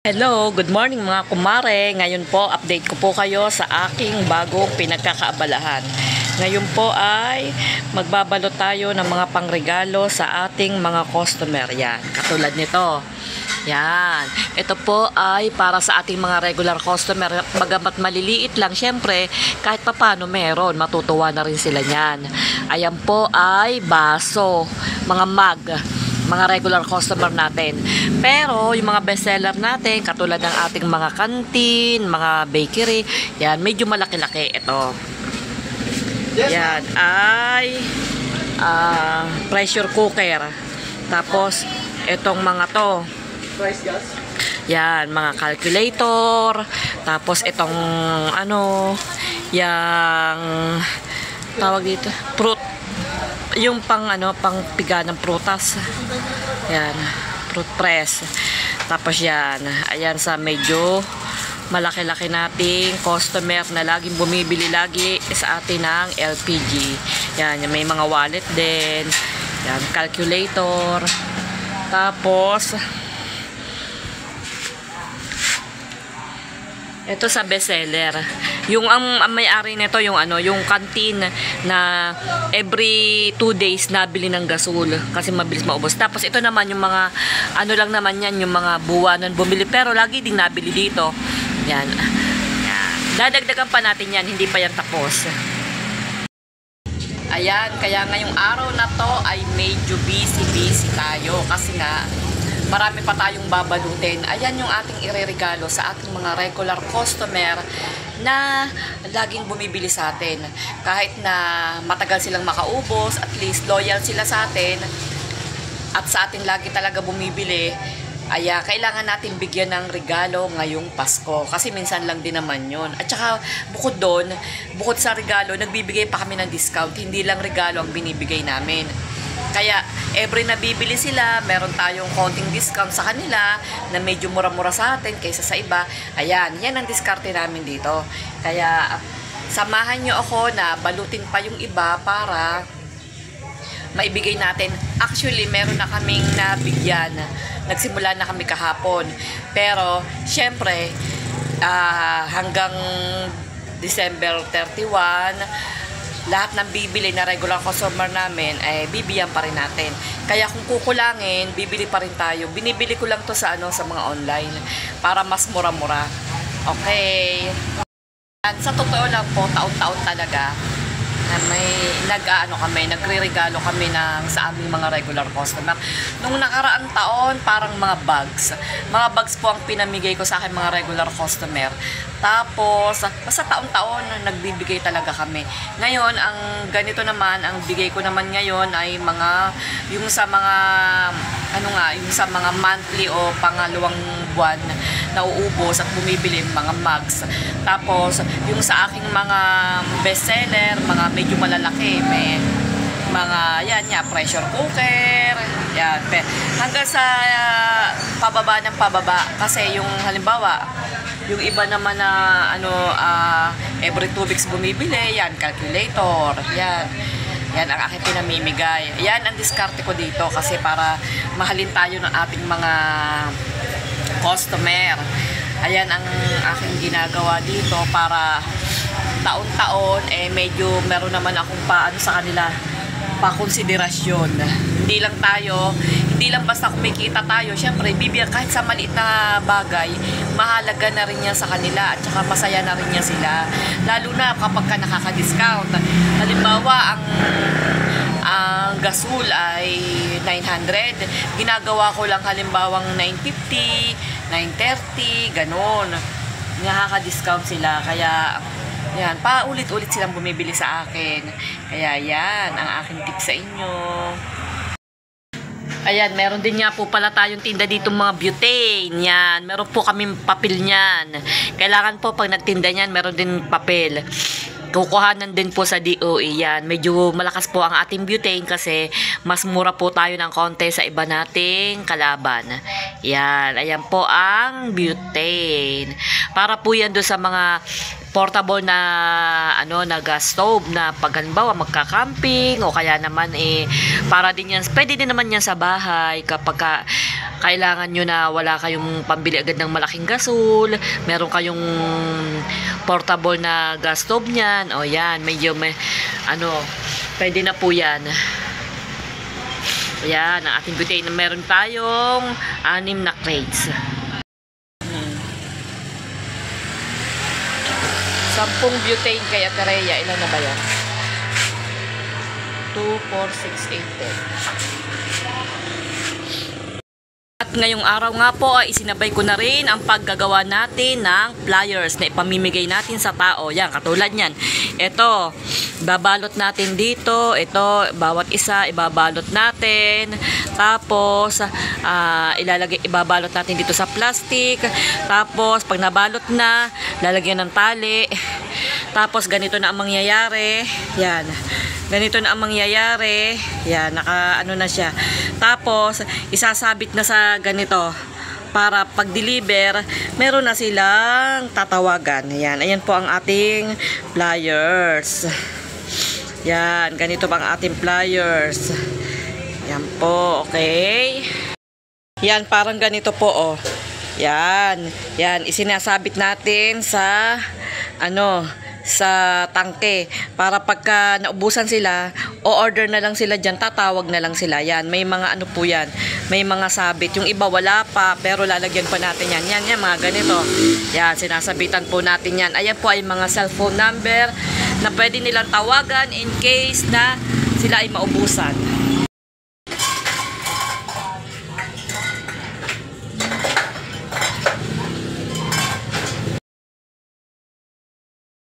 Hello, good morning mga kumare. Ngayon po, update ko po kayo sa aking bagong pinagkakaabalahan. Ngayon po ay magbabalot tayo ng mga pangregalo sa ating mga customer. Yan, katulad nito. Yan, ito po ay para sa ating mga regular customer. Bagamat maliliit lang, syempre, kahit papano meron, matutuwa na rin sila niyan. Ayan po ay baso, mga mug, mga regular customer natin. Pero yung mga bestseller natin, katulad ng ating mga kantin, mga bakery, yan, medyo malaki-laki ito. Yan ay pressure cooker. Tapos itong mga to, yan, mga calculator. Tapos itong yang tawag dito, fruit, yung pang piga ng prutas. Yan, fruit press. Tapos yan, ayan sa medyo malaki-laki nating customer na laging bumibili lagi sa atin ng LPG. Yan, may mga wallet din. Yan, calculator. Tapos ito sa bestseller. Yung ang may-ari nito yung canteen na every 2 days nabili ng gasol kasi mabilis maubos. Tapos ito naman yung mga lang naman yan, yung mga buwanan bumili pero lagi ding nabili dito. Yan. Yan. Dadagdagan pa natin yan, hindi pa yan tapos. Ayan, kaya ngayong araw na to ay medyo busy tayo kasi nga marami pa tayong babalutin. Ayan yung ating ireregalo sa ating mga regular customer na laging bumibili sa atin. Kahit na matagal silang makaubos, at least loyal sila sa atin at sa atin lagi talaga bumibili. Kailangan natin bigyan ng regalo ngayong Pasko. Kasi minsan lang din naman yun. At saka bukod doon, bukod sa regalo, nagbibigay pa kami ng discount. Hindi lang regalo ang binibigay namin. Kaya every nabibili sila, meron tayong konting discount sa kanila na medyo mura-mura sa atin kaysa sa iba. Ayan, yan ang diskarte namin dito. Kaya samahan nyo ako na balutin pa yung iba para maibigay natin. Actually, meron na kaming nabigyan. Nagsimula na kami kahapon. Pero, syempre, hanggang December 31, lahat ng bibili na regular customer namin ay bibiyan pa rin natin. Kaya kung kukulangin, bibili pa rin tayo. Binibili ko lang to sa sa mga online para mas mura-mura. Okay. At sa totoo lang po, taon-taon talaga na may nagre-regalo kami sa aming mga regular customer. Nung nakaraang taon, parang mga bags. Mga bags po ang pinamigay ko sa akin mga regular customer. Tapos, basta taon-taon nagbibigay talaga kami. Ngayon, ang ganito naman, ang bigay ko naman ngayon ay yung sa mga monthly o pangalawang buwan na uubos at bumibili mga mugs. Tapos, yung sa aking mga bestseller, mga medyo malalaki, may mga pressure cooker, yan. Hanggang sa pababa ng pababa kasi yung halimbawa, yung iba naman na every 2 weeks bumibili, yan, calculator, yan. Yan ang aking pinamimigay. Yan ang diskarte ko dito kasi para mahalin tayo ng ating mga customer. Ayan ang aking ginagawa dito para taon-taon medyo meron naman akong sa kanila pa-konsiderasyon. Hindi lang basta kumikita tayo, syempre bibigyan kahit sa maliit na bagay, mahalaga na rin yan sa kanila at saka masaya na rin niya sila. Lalo na kapag ka nakaka-discount. Halimbawa, ang gasol ay 900, ginagawa ko lang halimbawang 950, 930, ganun. Nakaka-discount sila, kaya yan, paulit-ulit silang bumibili sa akin. Kaya yan, ang aking tip sa inyo. Ayan, meron din nga po pala tayong tinda dito mga butane. Yan, meron po kaming papel niyan. Kailangan po pag nagtinda niyan, meron din papel. Kukuhanan din po sa DOE yan. Medyo malakas po ang ating butane kasi mas mura po tayo ng konti sa iba nating kalaban. Yan, ayan po ang butane. Para po yan doon sa mga portable na na gas stove na pag halimbawa magka-camping o kaya naman para din yan, pwede din naman yan sa bahay kapag kailangan nyo na wala kayong pambili agad ng malaking gasol, meron kayong portable na gas stove niyan, o yan, medyo pwede na po yan. Ayan, ang ating butane. Meron tayong 6 na crates. 10 butane kay Aterea. Ilan na ba yan? 2, 4, 6, 8, 10. At ngayong araw nga po ay isinabay ko na rin ang paggagawa natin ng flyers na ipamimigay natin sa tao. Yan, katulad yan. Ito, babalot natin dito. Ito, bawat isa ibabalot natin. Tapos, ibabalot natin dito sa plastic. Tapos, pag nabalot na, lalagyan ng tali. Tapos, ganito na ang mangyayari. Yan. Ganito na ang mangyayari. Yan, na siya. Tapos, isasabit na sa ganito para pag-deliver, meron na silang tatawagan. Yan, ayan po ang ating flyers. Yan, ganito pa ang ating flyers. Yan po, okay. Yan, parang ganito po, oh. Yan, yan, isinasabit natin sa sa tangke para pagka naubusan sila, o-order na lang sila dyan, tatawag na lang sila. Yan, may mga po yan, may mga sabit. Yung iba wala pa, pero lalagyan pa natin yan. Yan, mga ganito. Yan, sinasabitan po natin yan. Ayan po ay mga cellphone number na pwede nilang tawagan in case na sila ay maubusan.